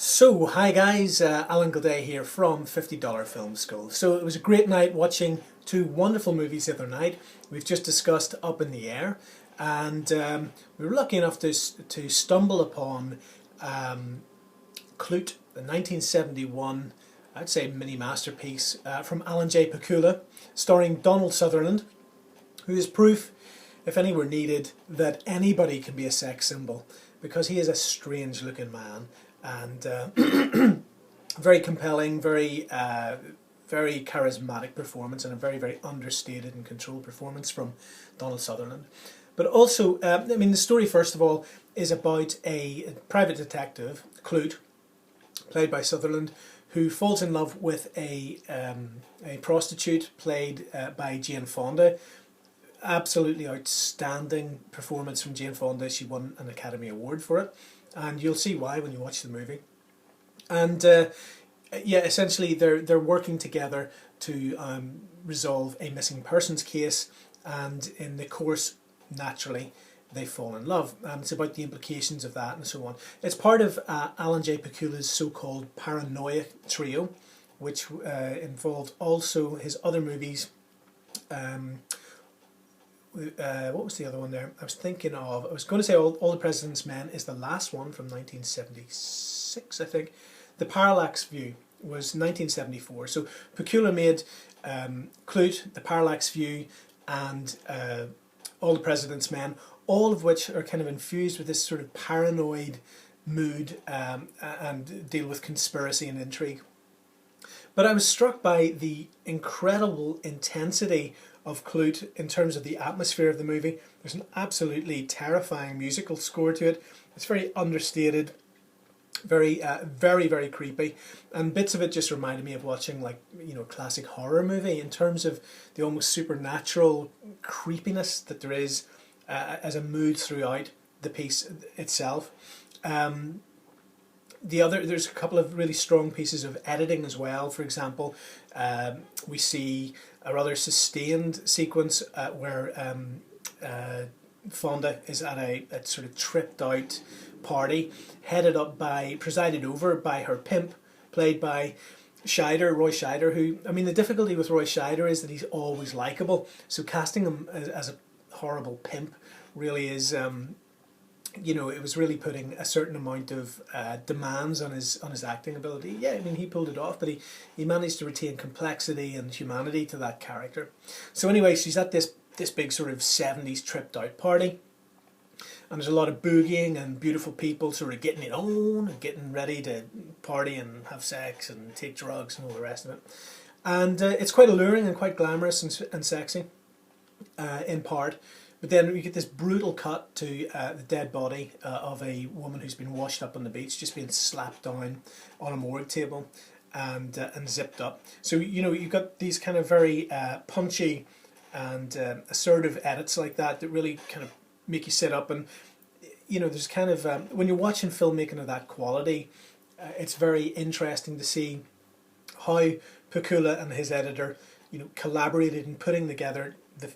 So, hi guys, Alan Gilday here from $50 Film School. So it was a great night watching two wonderful movies the other night. We've just discussed Up in the Air, and we were lucky enough to stumble upon Klute, the 1971, I'd say, mini masterpiece from Alan J. Pakula, starring Donald Sutherland, who is proof, if any were needed, that anybody can be a sex symbol, because he is a strange looking man. And very compelling, very charismatic performance, and a very understated and controlled performance from Donald Sutherland. But also, the story first of all is about a private detective, Klute, played by Sutherland, who falls in love with a prostitute played by Jane Fonda. Absolutely outstanding performance from Jane Fonda. She won an Academy Award for it, and you'll see why when you watch the movie. And essentially they're working together to resolve a missing persons case, and in the course, naturally, they fall in love. And it's about the implications of that and so on. It's part of Alan J. Pakula's so-called Paranoia trio, which involved also his other movies. What was the other one there? I was going to say All the President's Men is the last one from 1976, I think. The Parallax View was 1974. So Pakula made Klute, The Parallax View, and All the President's Men, all of which are kind of infused with this sort of paranoid mood and deal with conspiracy and intrigue. But I was struck by the incredible intensity of Klute in terms of the atmosphere of the movie. There's an absolutely terrifying musical score to it. It's very understated, very creepy, and bits of it just reminded me of watching classic horror movie in terms of the almost supernatural creepiness that there is as a mood throughout the piece itself. There's a couple of really strong pieces of editing as well. For example, we see a rather sustained sequence where Fonda is at a sort of tripped out party, presided over by her pimp, played by Roy Scheider, who, the difficulty with Roy Scheider is that he's always likable. So casting him as a horrible pimp really is... it was really putting a certain amount of demands on his acting ability. Yeah, he pulled it off, but he managed to retain complexity and humanity to that character. So anyway, she's at this big sort of 70s tripped out party, and there's a lot of boogieing and beautiful people sort of getting it on and getting ready to party and have sex and take drugs and all the rest of it. And it's quite alluring and quite glamorous and sexy in part. But then we get this brutal cut to the dead body of a woman who's been washed up on the beach, just being slapped down on a morgue table and zipped up. So, you've got these kind of very punchy and assertive edits like that really kind of make you sit up. And, there's kind of, when you're watching filmmaking of that quality, it's very interesting to see how Pakula and his editor, collaborated in putting together the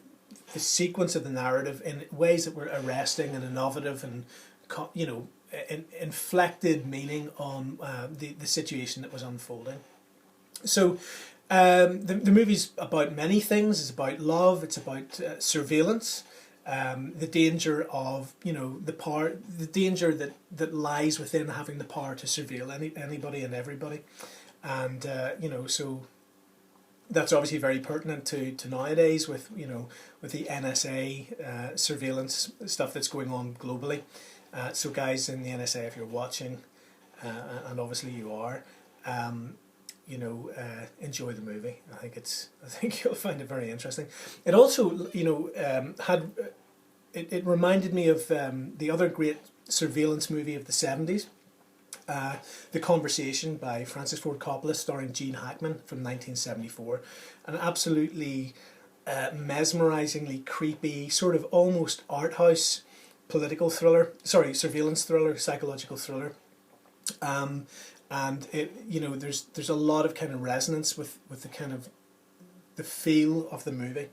sequence of the narrative in ways that were arresting and innovative and inflected meaning on the situation that was unfolding. So the movie's about many things. It's about love. It's about surveillance, the danger of the danger that lies within having the power to surveil anybody and everybody, and so. That's obviously very pertinent to nowadays with the NSA surveillance stuff that's going on globally. So guys in the NSA, if you're watching, and obviously you are, enjoy the movie. I think you'll find it very interesting. It also it reminded me of the other great surveillance movie of the 70s. The Conversation by Francis Ford Coppola, starring Gene Hackman, from 1974. An absolutely mesmerizingly creepy, sort of almost art house surveillance thriller, psychological thriller. And it, there's a lot of kind of resonance with the kind of the feel of the movie.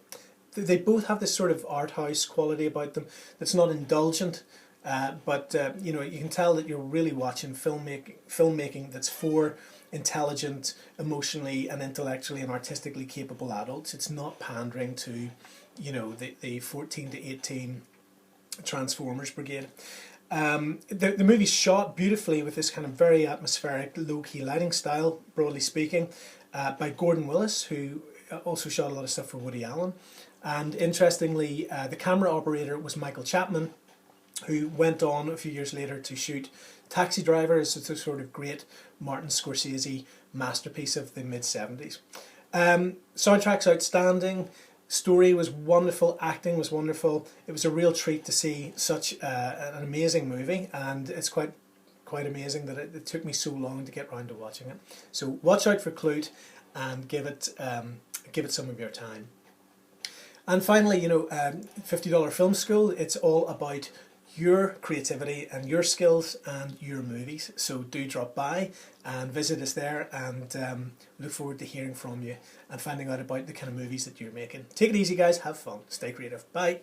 They both have this sort of art house quality about them that's not indulgent. but you know, you can tell that you're really watching filmmaking that's for intelligent, emotionally and intellectually and artistically capable adults. It's not pandering to, you know, the 14 to 18 Transformers brigade. The movie's shot beautifully with this kind of very atmospheric, low-key lighting style, broadly speaking, by Gordon Willis, who also shot a lot of stuff for Woody Allen. And interestingly, the camera operator was Michael Chapman, who went on a few years later to shoot Taxi Driver as a sort of great Martin Scorsese masterpiece of the mid-70s. Soundtrack's outstanding. Story was wonderful, acting was wonderful. It was a real treat to see such an amazing movie, and it's quite amazing that it took me so long to get round to watching it. So watch out for Klute and give it some of your time. And finally, you know, $50 Film School, it's all about your creativity and your skills and your movies. So do drop by and visit us there, and look forward to hearing from you and finding out about the kind of movies that you're making. Take it easy, guys. Have fun. Stay creative. Bye.